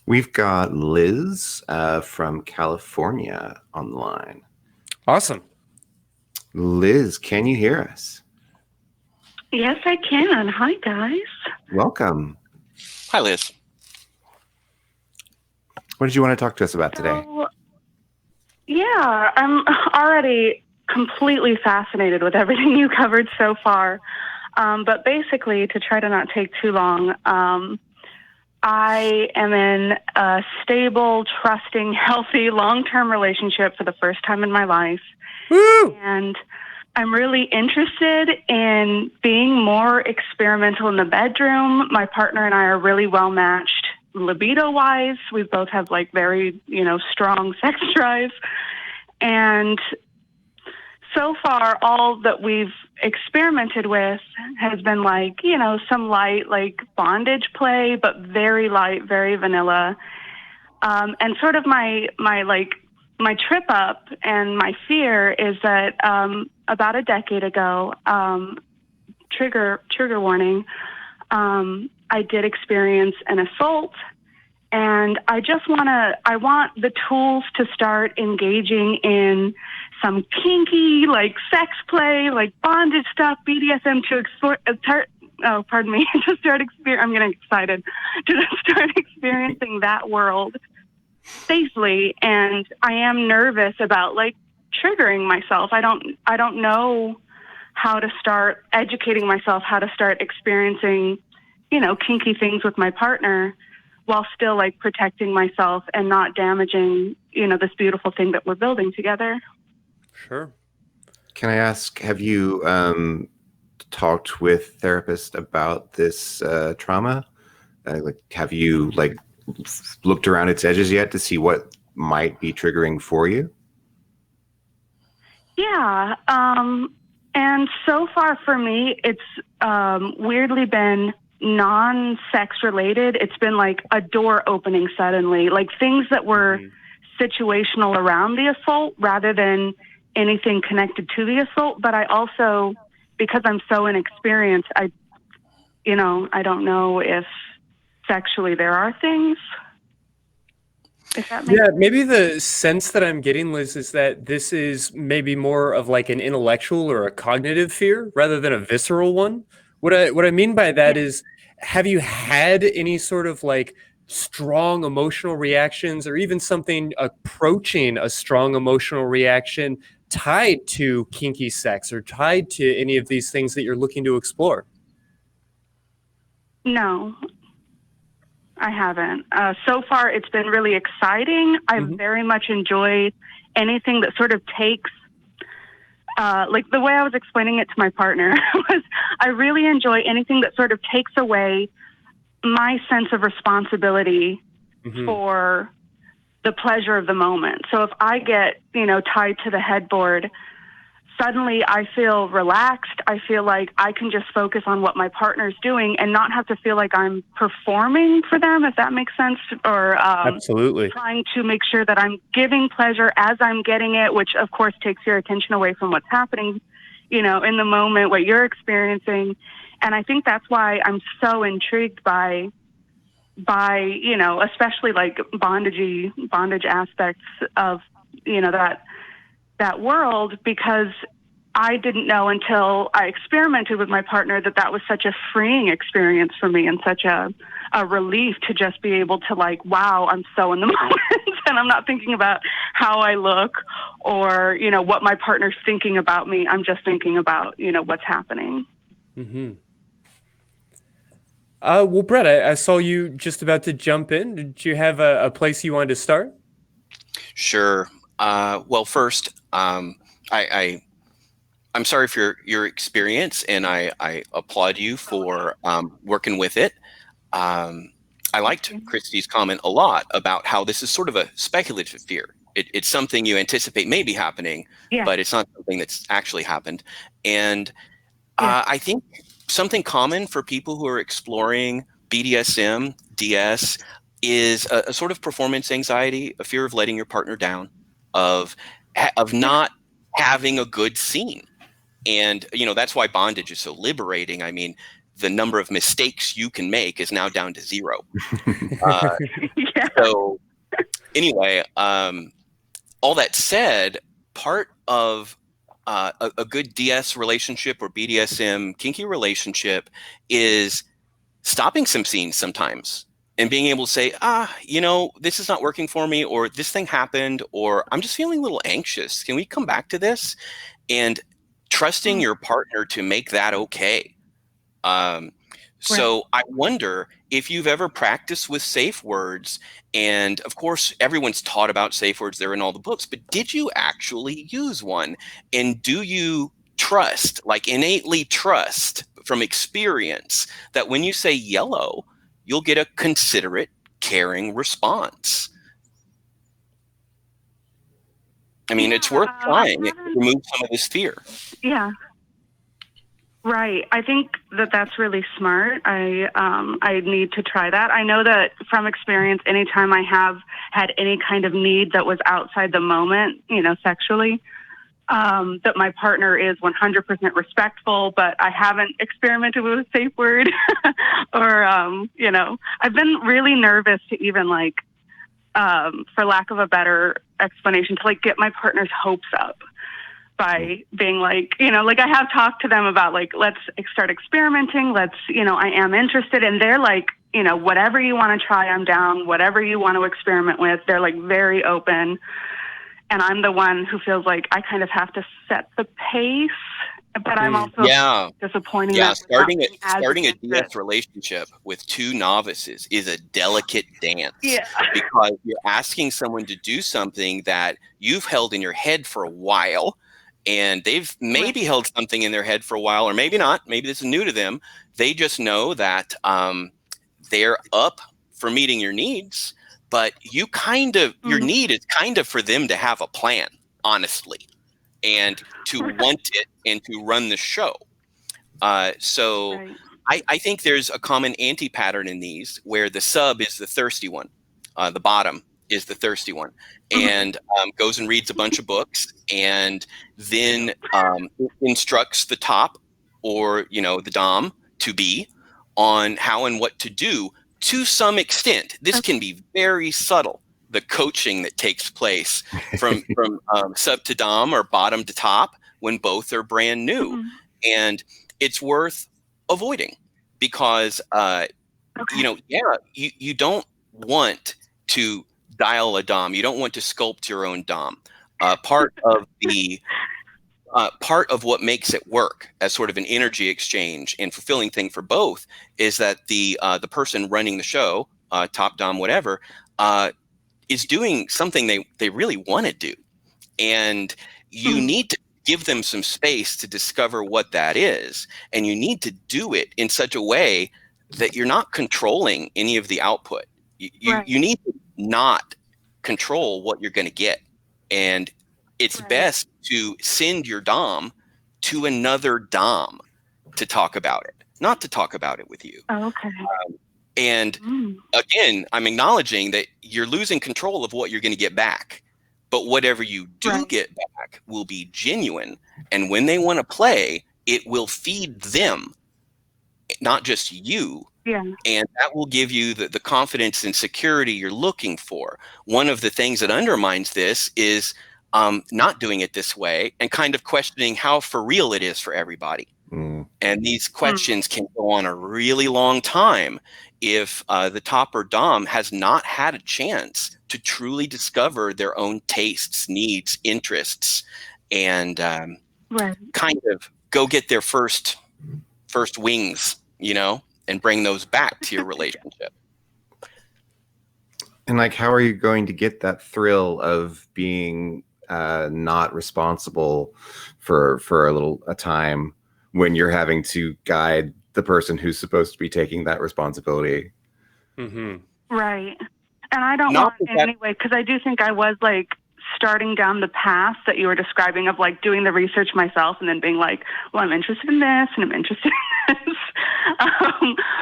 We've got Liz from California on the line. Awesome. Liz, can you hear us? Yes, I can. Hi, guys. Welcome. Hi, Liz. What did you want to talk to us about today? Yeah, I'm already completely fascinated with everything you covered so far. But basically, to try to not take too long, I am in a stable, trusting, healthy, long-term relationship for the first time in my life. Woo! And I'm really interested in being more experimental in the bedroom. My partner and I are really well matched libido-wise. We both have like very, strong sex drive. And so far, all that we've experimented with has been like, some light, like bondage play, but very light, very vanilla. And sort of my trip up and my fear is that about a decade ago, trigger warning, I did experience an assault. And I want the tools to start engaging in some kinky, like sex play, like bondage stuff, BDSM to explore, to start I'm getting excited to start experiencing that world safely. And I am nervous about like triggering myself. I don't know how to start educating myself, how to start experiencing, kinky things with my partner while still like protecting myself and not damaging, this beautiful thing that we're building together. Sure. Can I ask, have you talked with therapists about this trauma? Have you looked around its edges yet to see what might be triggering for you? Yeah. And so far for me, it's weirdly been non-sex related. It's been like a door opening suddenly, like things that were situational around the assault rather than anything connected to the assault. But I also, because I'm so inexperienced, I don't know if sexually there are things. If that makes sense. Maybe the sense that I'm getting, Liz, is that this is maybe more of like an intellectual or a cognitive fear rather than a visceral one. What I mean by that is, have you had any sort of like strong emotional reactions or even something approaching a strong emotional reaction tied to kinky sex or tied to any of these things that you're looking to explore? No, I haven't. So far, it's been really exciting. I very much enjoy anything that sort of takes, like the way I was explaining it to my partner was I really enjoy anything that sort of takes away my sense of responsibility for the pleasure of the moment. So if I get, tied to the headboard, suddenly I feel relaxed. I feel like I can just focus on what my partner's doing and not have to feel like I'm performing for them, if that makes sense, or Absolutely. trying to make sure that I'm giving pleasure as I'm getting it, which of course takes your attention away from what's happening, in the moment, what you're experiencing. And I think that's why I'm so intrigued by especially like bondage aspects of, that world, because I didn't know until I experimented with my partner that was such a freeing experience for me and such a relief to just be able to like, wow, I'm so in the moment and I'm not thinking about how I look or, what my partner's thinking about me. I'm just thinking about, what's happening. Well, Brett, I saw you just about to jump in. Did you have a place you wanted to start? Sure. Well, first, I'm sorry for your experience, and I applaud you for working with it. I liked Christy's comment a lot about how this is sort of a speculative fear. It's something you anticipate may be happening, but it's not something that's actually happened. And I think something common for people who are exploring BDSM, DS, is a sort of performance anxiety, a fear of letting your partner down, of not having a good scene. And, that's why bondage is so liberating. I mean, the number of mistakes you can make is now down to 0. Yeah. So anyway, all that said, part of a good DS relationship or BDSM kinky relationship is stopping some scenes sometimes and being able to say, this is not working for me, or this thing happened, or I'm just feeling a little anxious. Can we come back to this? And trusting your partner to make that okay. So I wonder if you've ever practiced with safe words, and of course, everyone's taught about safe words. They're in all the books, but did you actually use one? And do you trust, like innately trust from experience, that when you say yellow, you'll get a considerate, caring response? I mean, it's worth trying. It can remove some of this fear. Yeah. Right. I think that that's really smart. I need to try that. I know that from experience, anytime I have had any kind of need that was outside the moment, sexually, that my partner is 100% respectful, but I haven't experimented with a safe word or, I've been really nervous to even for lack of a better explanation, to get my partner's hopes up by being I have talked to them about let's start experimenting. Let's, I am interested. And they're whatever you want to try, I'm down. Whatever you want to experiment with, they're very open. And I'm the one who feels like I kind of have to set the pace, but I'm also disappointing. Yeah, starting a DS relationship with 2 novices is a delicate dance. Yeah. Because you're asking someone to do something that you've held in your head for a while, and they've maybe held something in their head for a while, or maybe not. Maybe this is new to them. They just know that they're up for meeting your needs, but your need is kind of for them to have a plan, honestly, and to want it and to run the show. I think there's a common anti-pattern in these where the sub is the thirsty one, the bottom is the thirsty one, and goes and reads a bunch of books, and then instructs the top, or the dom to be, on how and what to do. To some extent, this can be very subtle, the coaching that takes place from sub to dom or bottom to top when both are brand new, and it's worth avoiding because you don't want to dial a dom. You don't want to sculpt your own dom. Part of what makes it work as sort of an energy exchange and fulfilling thing for both is that the person running the show, top dom, whatever, is doing something they really want to do, and you need to give them some space to discover what that is, and you need to do it in such a way that you're not controlling any of the output. You need to not control what you're going to get. And it's best to send your dom to another dom to talk about it, not to talk about it with you. Okay. And again, I'm acknowledging that you're losing control of what you're going to get back. But whatever you do get back will be genuine. And when they want to play, it will feed them, not just you. Yeah. And that will give you the confidence and security you're looking for. One of the things that undermines this is not doing it this way and kind of questioning how for real it is for everybody. And these questions can go on a really long time if the top or dom has not had a chance to truly discover their own tastes, needs, interests, and kind of go get their first wings, and bring those back to your relationship. And how are you going to get that thrill of being not responsible for a time when you're having to guide the person who's supposed to be taking that responsibility? Right. And I don't want in any way, because I do think I was starting down the path that you were describing of doing the research myself and then being well, I'm interested in this and I'm interested in this.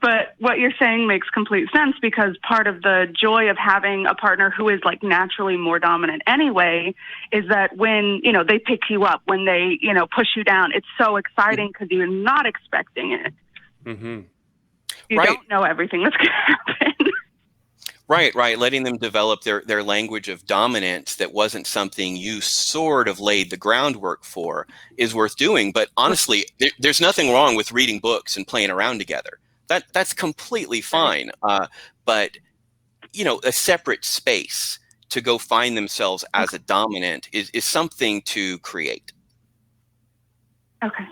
But what you're saying makes complete sense, because part of the joy of having a partner who is naturally more dominant anyway is that when, they pick you up, when they, push you down, it's so exciting because you're not expecting it. Mm-hmm. You Right. don't know everything that's going to happen. Right. Letting them develop their language of dominance that wasn't something you sort of laid the groundwork for is worth doing. But honestly, there's nothing wrong with reading books and playing around together. That's completely fine. But a separate space to go find themselves as a dominant is something to create. Okay.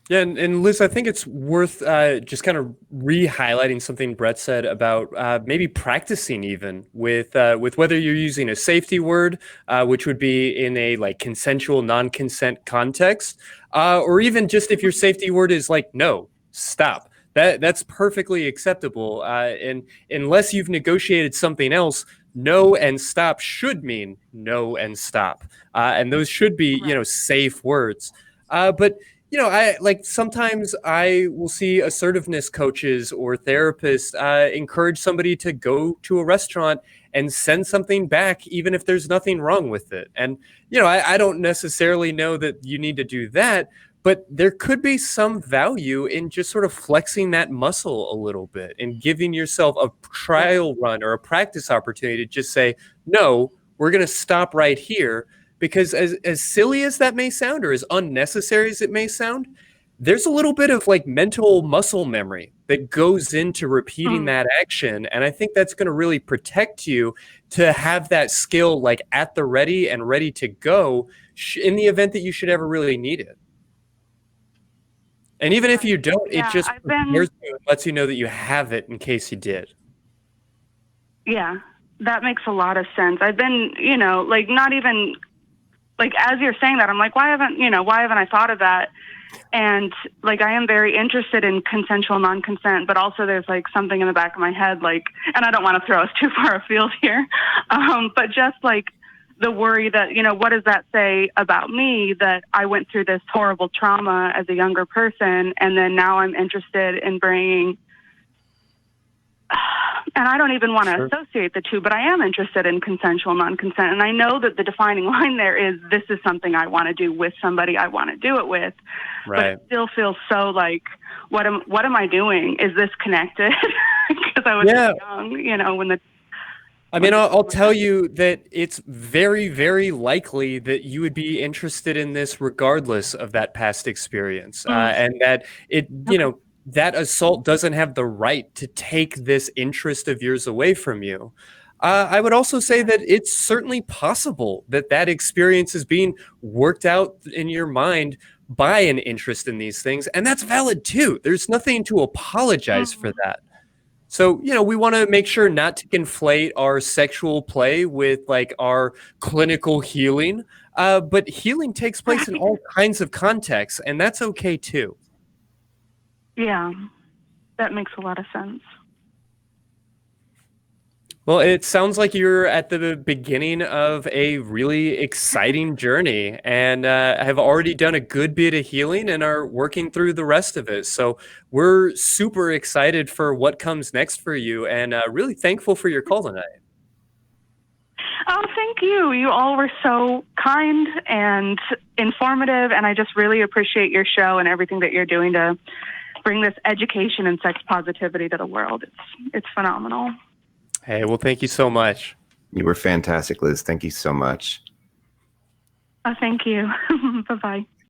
Yeah, and Liz, I think it's worth just kind of re-highlighting something Brett said about maybe practicing even with whether you're using a safety word, which would be in a like consensual, non-consent context, or even just if your safety word is like no, stop. That's perfectly acceptable. And unless you've negotiated something else, no and stop should mean no and stop, and those should be safe words. But I like sometimes I will see assertiveness coaches or therapists encourage somebody to go to a restaurant and send something back, even if there's nothing wrong with it. And, I don't necessarily know that you need to do that, but there could be some value in just sort of flexing that muscle a little bit and giving yourself a trial run or a practice opportunity to just say, no, we're going to stop right here. Because as silly as that may sound, or as unnecessary as it may sound, there's a little bit of like mental muscle memory that goes into repeating that action. And I think that's going to really protect you to have that skill like at the ready and ready to go in the event that you should ever really need it. And even if you don't, it just prepares you and lets you know that you have it in case you did. Yeah, that makes a lot of sense. I've been, like not even... like, as you're saying that, I'm like, why haven't I thought of that? And like, I am very interested in consensual non-consent, but also there's like something in the back of my head, like, and I don't want to throw us too far afield here. But just like the worry that, what does that say about me that I went through this horrible trauma as a younger person. And then now I'm interested in bringing, and I don't even want to associate the two, but I am interested in consensual non-consent. And I know that the defining line there is this is something I want to do with somebody I want to do it with. Right. But it still feels so like, what am I doing? Is this connected? Because I was young, when the... I mean, I'll tell you that it's very, very likely that you would be interested in this regardless of that past experience. And that that assault doesn't have the right to take this interest of yours away from you. I would also say that it's certainly possible that that experience is being worked out in your mind by an interest in these things. And that's valid too. There's nothing to apologize for that. So, we want to make sure not to conflate our sexual play with like our clinical healing. But healing takes place in all kinds of contexts, and that's okay too. Yeah, that makes a lot of sense. Well, it sounds like you're at the beginning of a really exciting journey and have already done a good bit of healing and are working through the rest of it. So we're super excited for what comes next for you and really thankful for your call tonight. Oh, thank you. You all were so kind and informative, and I just really appreciate your show and everything that you're doing to bring this education and sex positivity to the world. It's phenomenal. Hey, well, thank you so much. You were fantastic, Liz. Thank you so much. Oh, thank you. Bye-bye.